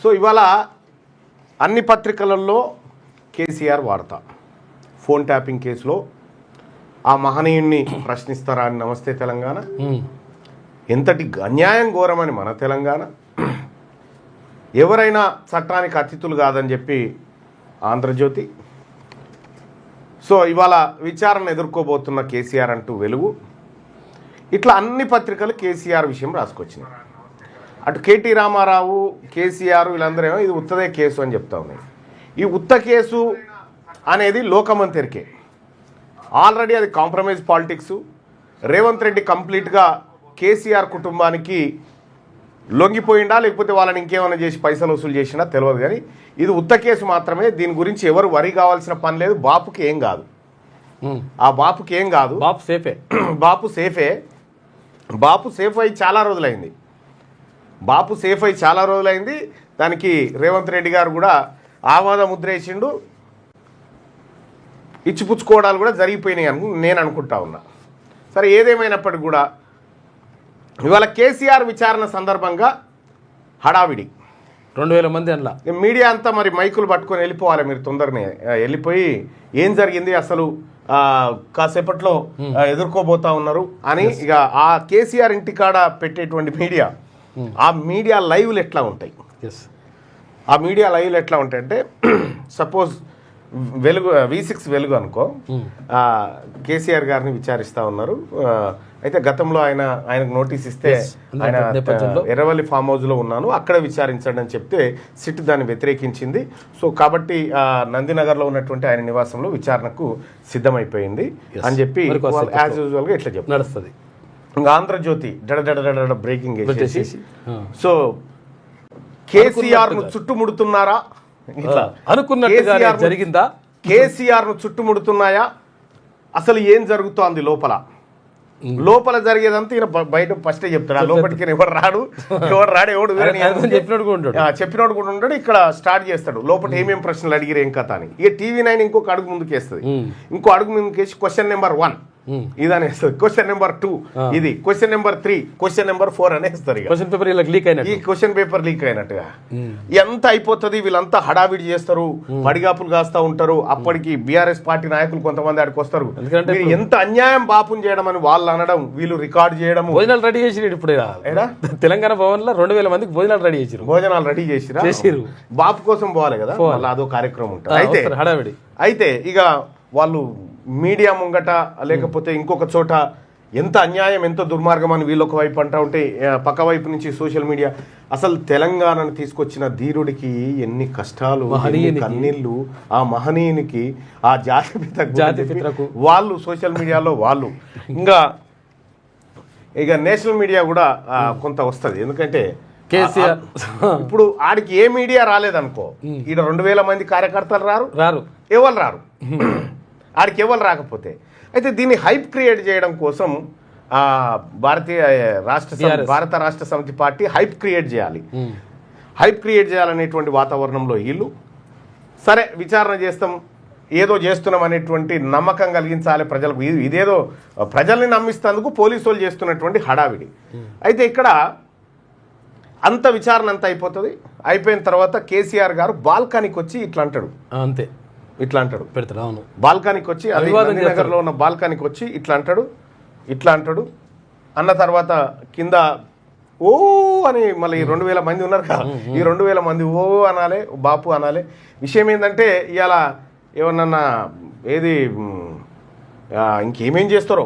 So ఇవాళ అన్ని పత్రికలలో కేసీఆర్ వార్త, ఫోన్ ట్యాపింగ్ కేసులో ఆ మహనీయుణ్ణి ప్రశ్నిస్తారా అని నమస్తే తెలంగాణ, ఎంతటి అన్యాయం ఘోరమని మన తెలంగాణ, ఎవరైనా చట్టానికి అతిథులు కాదని చెప్పి ఆంధ్రజ్యోతి. సో ఇవాళ విచారణ ఎదుర్కోబోతున్న కేసీఆర్ అంటూ వెలుగు. ఇట్లా అన్ని పత్రికలు కేసీఆర్ విషయం రాసుకొచ్చినాయి. అటు కేటీ రామారావు, కేసీఆర్ వీళ్ళందరూ ఏమో ఇది ఉత్తదే కేసు అని చెప్తా ఉన్నాయి. ఈ ఉత్త కేసు అనేది లోకమంతరికే, ఆల్రెడీ అది కాంప్రమైజ్ పాలిటిక్స్. రేవంత్ రెడ్డి కంప్లీట్గా కేసీఆర్ కుటుంబానికి లొంగిపోయిందా లేకపోతే వాళ్ళని ఇంకేమైనా చేసి పైసలు వసూలు చేసినా తెలియదు, కానీ ఇది ఉత్త కేసు మాత్రమే. దీని గురించి ఎవరు వరి కావాల్సిన పని లేదు. బాపుకి ఏం కాదు, ఆ బాపుకి ఏం కాదు, బాపు సేఫే, బాపు సేఫే. బాపు సేఫ్ అయి చాలా రోజులైంది, బాపు సేఫ్ అయి చాలా రోజులైంది. దానికి రేవంత్ రెడ్డి గారు కూడా ఆవాద ముద్ర వేసిండు, ఇచ్చిపుచ్చుకోవడాలు కూడా జరిగిపోయినాయి అని నేను అనుకుంటా ఉన్నా. సరే, ఏదేమైనప్పటికీ కూడా ఇవాళ కేసీఆర్ విచారణ సందర్భంగా హడావిడి 2000 మంది అందులో మీడియా అంతా మరి మైకులు పట్టుకొని వెళ్ళిపోవాలి. మీరు తొందరనే వెళ్ళిపోయి ఏం జరిగింది అసలు కాసేపట్లో ఎదుర్కోబోతా ఉన్నారు అని ఇక ఆ కేసీఆర్ ఇంటికాడ పెట్టేటువంటి మీడియా, ఆ మీడియా లైవ్లు ఎట్లా ఉంటాయి, ఆ మీడియా లైవ్లు ఎట్లా ఉంటాయి అంటే సపోజ్ వెలుగు V6 వెలుగు అనుకో, కేసీఆర్ గారిని విచారిస్తూ ఉన్నారు. అయితే గతంలో ఆయనకు నోటీస్ ఇస్తే ఆయన ఎర్రవల్లి ఫామ్ హౌస్లో ఉన్నాను అక్కడ విచారించండి అని చెప్తే సిట్ దాన్ని వ్యతిరేకించింది. సో కాబట్టి నందినగర్లో ఉన్నటువంటి ఆయన నివాసంలో విచారణకు సిద్ధమైపోయింది అని చెప్పి యాజ్ యూజువల్గా ఇట్లా చెప్పి నడుస్తుంది. ఇంకా ఆంధ్రజ్యోతి డడ బ్రేకింగ్ వేసేసి సో కేసీఆర్ను చుట్టుముడుతున్నారా, ఇట్లా అనుకున్నట్టుగా జరిగిందా, కేసీఆర్ను చుట్టుముడుతున్నాయా, అసలు ఏం జరుగుతోంది లోపల జరిగేదంతా ఈయన బయట ఫస్టే చెప్తాడు. లోపలికి ఎవరు రాడు ఎవడు చెప్పినోడు కూడా ఉంటాడు. ఇక్కడ స్టార్ట్ చేస్తాడు లోపల ఏమేమి ప్రశ్నలు అడిగిరు ఏం కథ అని. ఇక TV9 ఇంకొక అడుగు ముందుకు వేస్తుంది, ఇంకో అడుగు ముందుకేసి క్వశ్చన్ నెంబర్ 1 ఇదని వేస్తుంది, క్వశ్చన్ నెంబర్ 2 ఇది, క్వశ్చన్ నెంబర్ 3, క్వశ్చన్ నెంబర్ 4 అనేస్తారు. ఈ క్వశ్చన్ పేపర్ లీక్ అయినట్టుగా ఎంత అయిపోతుంది. వీళ్ళంతా హడావిడి చేస్తారు, పడిగాపులు కాస్తా ఉంటారు. అప్పటికి బీఆర్ఎస్ పార్టీ నాయకులు కొంతమంది ఆడికి వస్తారు. ఎంత అన్యాయం బాపుని చేయడం అని వాళ్ళు అనడం, వీళ్ళు రికార్డు చేయడం. భోజనాలు రెడీ చేసి ఇప్పుడు తెలంగాణ భవన్ లో 2000 మందికి భోజనాలు రెడీ చేసిరు. బాపు కోసం పోవాలి కదా, వాళ్ళ అదో కార్యక్రమం ఉంటుంది. అయితే హడావిడి అయితే ఇక వాళ్ళు మీడియా ముంగట లేకపోతే ఇంకొక చోట ఎంత అన్యాయం ఎంత దుర్మార్గం అని వీళ్ళొక వైపు అంటా ఉంటే పక్క వైపు నుంచి సోషల్ మీడియా అసలు తెలంగాణను తీసుకొచ్చిన ధీరుడికి ఎన్ని కష్టాలు, కన్నీళ్ళు, ఆ మహనీయునికి, ఆ జాతిపితకు వాళ్ళు సోషల్ మీడియాలో వాళ్ళు ఇంకా ఇక నేషనల్ మీడియా కూడా కొంత వస్తుంది. ఎందుకంటే కేసీఆర్ ఇప్పుడు ఆడికి ఏ మీడియా రాలేదనుకో, ఈడ 2000 మంది కార్యకర్తలు రారు, ఎవరు రారు, ఆడికి ఎవరు రాకపోతే. అయితే దీన్ని హైప్ క్రియేట్ చేయడం కోసం భారత రాష్ట్ర సమితి పార్టీ హైప్ క్రియేట్ చేయాలనేటువంటి వాతావరణంలో వీళ్ళు సరే విచారణ చేస్తాం, ఏదో చేస్తున్నాం అనేటువంటి నమ్మకం కలిగించాలి ప్రజలకు. ఇదేదో ప్రజల్ని నమ్మిస్తేందుకు పోలీసు వాళ్ళు చేస్తున్నటువంటి హడావిడి. అయితే ఇక్కడ అంత విచారణ అంతా అయిపోయిన తర్వాత కేసీఆర్ గారు బాల్కనీకి వచ్చి ఇట్లా అంటాడు, అంతే ఇట్లా అంటాడు పెడతాడు. అవును, బాల్కనీకి వచ్చి నగర్లో ఉన్న బాల్కనీకి వచ్చి ఇట్లా అంటాడు అన్న తర్వాత కింద ఓ అని మళ్ళీ 2000 మంది ఉన్నారు కదా, ఈ 2000 మంది ఓ అనాలి, బాపు అనాలి. విషయం ఏంటంటే ఇవాళ ఏమన్నా ఏది ఇంకేమేం చేస్తారో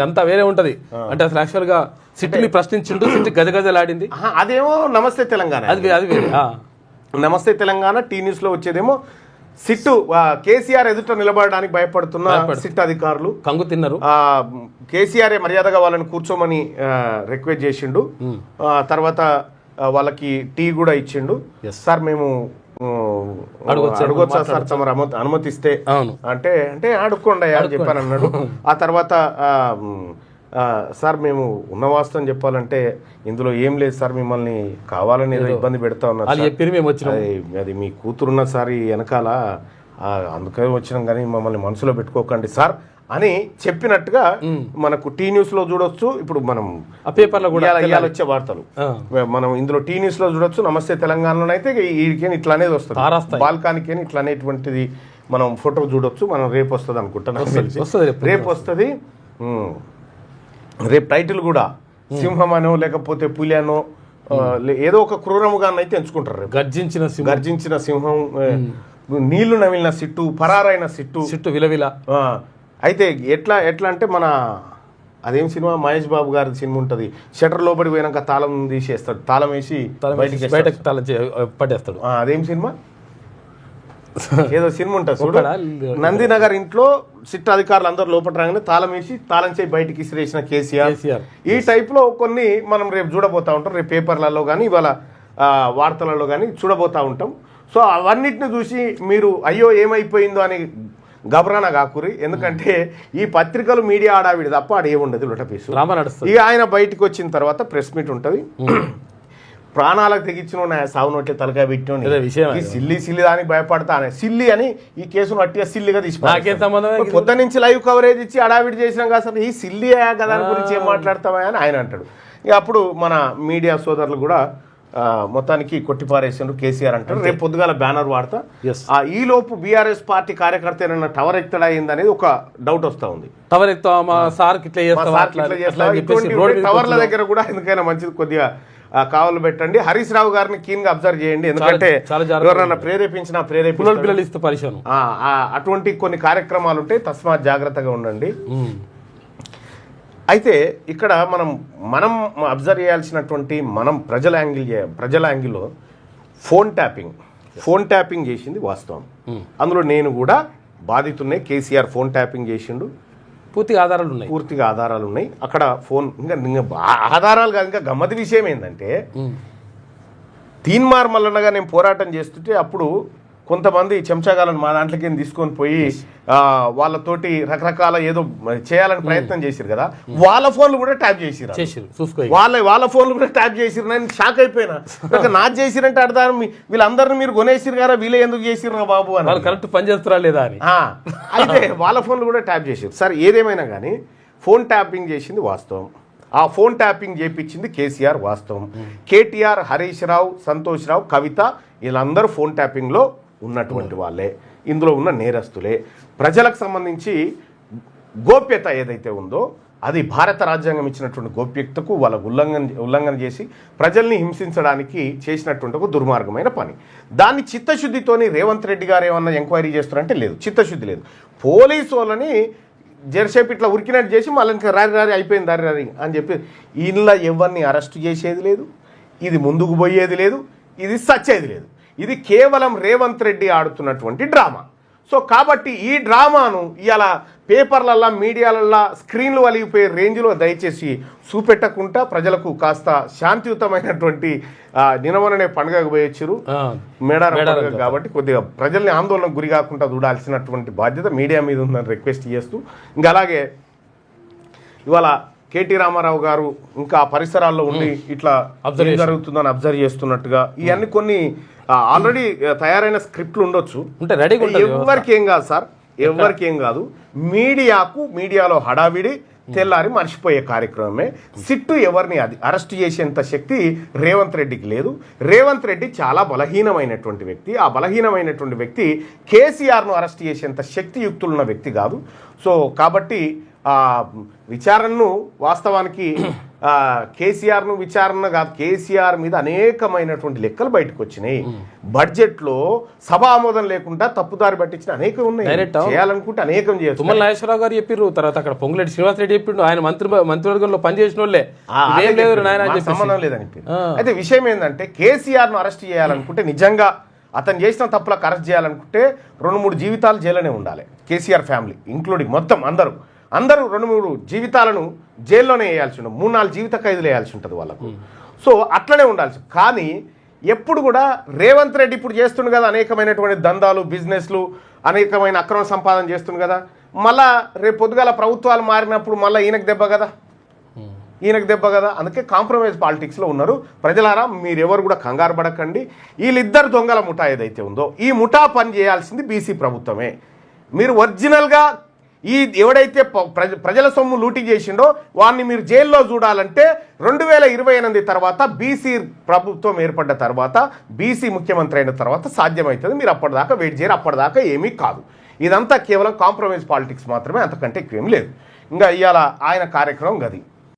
అంతా వేరే ఉంటది. అంటే అసలు యాక్చువల్ గా సిట్ని ప్రశ్నించుంటూ సిట్ గజగజలాడింది. అదేమో నమస్తే తెలంగాణ, అది వేరే. నమస్తే తెలంగాణ టీ న్యూస్ లో వచ్చేదేమో సిట్టు కేసీఆర్ ఎదుట నిలబడడానికి భయపడుతున్న సిట్ అధికారులు కంగు తిన్నారు. కేసీఆర్ మర్యాదగా వాళ్ళని కూర్చోమని రిక్వెస్ట్ చేసిండు. తర్వాత వాళ్ళకి టీ కూడా ఇచ్చిండు. సార్ మేము అడగొచ్చా సార్ తమరు అనుమతిస్తే అంటే అడుక్కోండి అని చెప్పాను అన్నాడు. ఆ తర్వాత సార్ మేము ఉన్న వాస్తవం చెప్పాలంటే ఇందులో ఏం లేదు సార్, మిమ్మల్ని కావాలని ఏదో ఇబ్బంది పెడతా ఉన్నారు, అది మీ కూతురున్న సార్ వెనకాల అందుకే వచ్చినాం కానీ మమ్మల్ని మనసులో పెట్టుకోకండి సార్ అని చెప్పినట్టుగా మనకు టీ న్యూస్ లో చూడొచ్చు. ఇప్పుడు మనం ఆ పేపర్లో కూడా ఇవాళ వచ్చే వార్తలు మనం ఇందులో టీ న్యూస్ లో చూడొచ్చు. నమస్తే తెలంగాణలో అయితే వీడికి ఇట్లా అనేది వస్తుంది, బాల్కానికి ఇట్లా అనేటువంటిది మనం ఫోటో చూడొచ్చు. మనం రేపు వస్తుంది అనుకుంటున్నాం, రేపు వస్తుంది. రేపు టైటిల్ కూడా సింహం అనో లేకపోతే పులి అనో ఏదో ఒక క్రూరముగాన్ని అయితే ఎంచుకుంటారు. రేపు గర్జించిన సింహం, నీళ్లు నమిలిన సిట్టు, పరారైన సిట్టు విలవిల. అయితే ఎట్లా అంటే మన అదేం సినిమా, మహేష్ బాబు గారి సినిమా ఉంటుంది, షటర్ లోపలికి పోయినాక తాళం తీసేస్తాడు, తాళం వేసి బయటకు పట్టేస్తాడు. అదేం సినిమా, ఏదో సినిమా ఉంటుంది చూడ, నందినగర్ ఇంట్లో సిట్ అధికారులు అందరూ లోపల రాగానే తాళం వేసి తాళం చేయి బయటికి ఇసిరేసిన కేసీఆర్. ఈ టైప్ లో కొన్ని మనం రేపు చూడబోతా ఉంటాం, రేపు పేపర్లలో కానీ ఇవాళ వార్తలలో కానీ చూడబోతా ఉంటాం. సో అవన్నిటిని చూసి మీరు అయ్యో ఏమైపోయిందో అని గబరాన కాకురి, ఎందుకంటే ఈ పత్రికలు మీడియా ఆడావిడి తప్ప ఆడ ఏముండదు లొటపీసు. ఇక ఆయన బయటకు వచ్చిన తర్వాత ప్రెస్ మీట్ ఉంటుంది, ప్రాణాలకు తెగించిన సాగు నోట్లే తలకాయ పెట్టిన సిల్లి దానికి భయపడతానే సిల్లి అని ఈ కేసును అట్టిగా సిల్లిగా తీసుకున్నాను. పొద్దు నుంచి లైవ్ కవరేజ్ ఇచ్చి అడావిడి చేసినాం కదా సార్, ఈ సిల్లి కదా గురించి ఏం మాట్లాడతామా అని ఆయన అంటాడు. ఇక అప్పుడు మన మీడియా సోదరులు కూడా మొత్తానికి కొట్టిపారేసారు కేసీఆర్ అంటారు. రేపు పొద్దుగాల బ్యానర్ వాడతా. ఈ లోపు బీఆర్ఎస్ పార్టీ కార్యకర్త ఏమన్నా టవర్ ఎక్కడా అయింది అనేది ఒక డౌట్ వస్తా ఉంది. టవర్ల దగ్గర కూడా ఎందుకైనా మంచిది కొద్దిగా కావలు పెట్టండి. హరీష్ రావు గారిని కీన్ గా అబ్జర్వ్ చేయండి, ఎందుకంటే ఎవరన్నా ప్రేరేపించినా పరిశ్రమ అటువంటి కొన్ని కార్యక్రమాలు ఉంటాయి, తస్మాత్ జాగ్రత్తగా ఉండండి. అయితే ఇక్కడ మనం అబ్జర్వ్ చేయాల్సినటువంటి మనం ప్రజల యాంగిల్లో ఫోన్ ట్యాపింగ్ చేసింది వాస్తవం. అందులో నేను కూడా బాధితున్నే. కేసీఆర్ ఫోన్ ట్యాపింగ్ చేసిండు, పూర్తిగా ఆధారాలు ఉన్నాయి అక్కడ. ఫోన్ ఇంకా ఆధారాలు కాదు, ఇంకా గమ్మతి విషయం ఏంటంటే తీన్మార్ మల్లన్నగా నేను పోరాటం చేస్తుంటే అప్పుడు కొంతమంది చెంచాగాలను మా దాంట్లోకి తీసుకొని పోయి వాళ్ళతోటి రకరకాల ఏదో చేయాలని ప్రయత్నం చేసిరు కదా, వాళ్ళ ఫోన్లు కూడా ట్యాప్ చేసిరు. వాళ్ళ ఫోన్లు కూడా ట్యాప్ చేసిరు. నేను షాక్ అయిపోయినా, నాకు చేసిరంటే అర్థం వీళ్ళందరినీ మీరు కొనేసిరు కదా, వీళ్ళే ఎందుకు చేసిరు బాబు అని, కరెక్ట్ పని చేస్తారా లేదా అని. అయితే వాళ్ళ ఫోన్లు కూడా ట్యాప్ చేసిరు. సరే ఏదేమైనా కానీ ఫోన్ ట్యాపింగ్ చేసింది వాస్తవం, ఆ ఫోన్ ట్యాపింగ్ చేపించింది కేసీఆర్ వాస్తవం. కేటీఆర్, హరీష్ రావు, సంతోష్ రావు, కవిత వీళ్ళందరూ ఫోన్ ట్యాపింగ్లో ఉన్నటువంటి వాళ్ళే, ఇందులో ఉన్న నేరస్తులే. ప్రజలకు సంబంధించి గోప్యత ఏదైతే ఉందో అది భారత రాజ్యాంగం ఇచ్చినటువంటి గోప్యతకు వాళ్ళ ఉల్లంఘన చేసి ప్రజల్ని హింసించడానికి చేసినటువంటి ఒక దుర్మార్గమైన పని. దాన్ని చిత్తశుద్ధితోని రేవంత్ రెడ్డి గారు ఏమన్నా ఎంక్వైరీ చేస్తున్నారంటే లేదు, చిత్తశుద్ధి లేదు. పోలీసు వాళ్ళని జెర్సేపు ఇట్లా ఉరికినట్టు చేసి మళ్ళీ రారి అయిపోయింది రారి అని చెప్పి ఇలా ఎవరిని అరెస్ట్ చేసేది లేదు, ఇది ముందుకు పోయేది లేదు, ఇది సచ్చేది లేదు. ఇది కేవలం రేవంత్ రెడ్డి ఆడుతున్నటువంటి డ్రామా. సో కాబట్టి ఈ డ్రామాను ఇలా పేపర్లల్లా మీడియాలల్లా స్క్రీన్లు వలిగిపోయే రేంజ్లో దయచేసి చూపెట్టకుండా ప్రజలకు కాస్త శాంతియుతమైనటువంటి నినవననే పండుగకు పోయొచ్చారు మేడారం పండుగ కాబట్టి కొద్దిగా ప్రజల్ని ఆందోళనకు గురి కాకుండా చూడాల్సినటువంటి బాధ్యత మీడియా మీద ఉందని రిక్వెస్ట్ చేస్తూ, ఇంకా అలాగే ఇవాళ కేటీ రామారావు గారు ఇంకా పరిసరాల్లో ఉండి ఇట్లా జరుగుతుందని అబ్జర్వ్ చేస్తున్నట్టుగా ఇవన్నీ కొన్ని ఆల్రెడీ తయారైన స్క్రిప్ట్లు ఉండొచ్చు, ఎవరికి ఏం కాదు సార్, ఎవరికి ఏం కాదు. మీడియాలో హడావిడి తెల్లారి మర్చిపోయే కార్యక్రమమే. సిట్టు ఎవరిని అరెస్ట్ చేసేంత శక్తి రేవంత్ రెడ్డికి లేదు. రేవంత్ రెడ్డి చాలా బలహీనమైనటువంటి వ్యక్తి. ఆ బలహీనమైనటువంటి వ్యక్తి కేసీఆర్ను అరెస్ట్ చేసేంత శక్తియుక్తులున్న వ్యక్తి కాదు. సో కాబట్టి విచారణను వాస్తవానికి కేసీఆర్ను విచారణ కాదు, కేసీఆర్ మీద అనేకమైనటువంటి లెక్కలు బయటకు వచ్చినాయి. బడ్జెట్లో సభా ఆమోదం లేకుండా తప్పుదారి పట్టించిన అనేకం ఉన్నాయి, చేయాలనుకుంటే అనేకం చేయొచ్చు. తుమ్మల నాగేశ్వరరావు గారు చెప్పారు, తర్వాత అక్కడ పొంగులేటి శ్రీనివాస్ రెడ్డి చెప్పిండు, ఆయన మంత్రివర్గంలో పనిచేసిన వాళ్ళే, సంబంధం లేదని. అయితే విషయం ఏంటంటే కేసీఆర్ను అరెస్ట్ చేయాలనుకుంటే, నిజంగా అతను చేసిన తప్పులకు అరెస్ట్ చేయాలనుకుంటే 2-3 జీవితాలు జైల్లోనే ఉండాలి. కేసీఆర్ ఫ్యామిలీ ఇంక్లూడింగ్ మొత్తం అందరూ 2-3 జీవితాలను జైల్లోనే వేయాల్సి ఉంటుంది, 3-4 జీవిత ఖైదులు వేయాల్సి ఉంటుంది వాళ్ళకు. సో అట్లనే ఉండాల్సి. కానీ ఎప్పుడు కూడా రేవంత్ రెడ్డి ఇప్పుడు చేస్తుండు కదా అనేకమైనటువంటి దందాలు, బిజినెస్లు, అనేకమైన అక్రమ సంపాదన చేస్తుంది కదా, మళ్ళా రేపు పొద్దుగాల ప్రభుత్వాలు మారినప్పుడు మళ్ళీ ఈయనకు దెబ్బ కదా. అందుకే కాంప్రమైజ్ పాలిటిక్స్లో ఉన్నారు. ప్రజలారా మీరెవరు కూడా కంగారు పడకండి. వీళ్ళిద్దరు దొంగల ముఠా ఏదైతే ఉందో ఈ ముఠా పని చేయాల్సింది బీసీ ప్రభుత్వమే. మీరు ఒరిజినల్గా ఈ ఎవడైతే ప్రజల సొమ్ము లూటీ చేసిండో వాడిని మీరు జైల్లో చూడాలంటే 2028 తర్వాత బీసీ ప్రభుత్వం ఏర్పడ్డ తర్వాత బీసీ ముఖ్యమంత్రి అయిన తర్వాత సాధ్యమవుతుంది. మీరు అప్పటిదాకా వెయిట్ చేయరు, అప్పటిదాకా ఏమీ కాదు. ఇదంతా కేవలం కాంప్రమైజ్ పాలిటిక్స్ మాత్రమే, అంతకంటే ఎక్కువేం లేదు. ఇంకా ఇవాళ ఆయన కార్యక్రమం గది.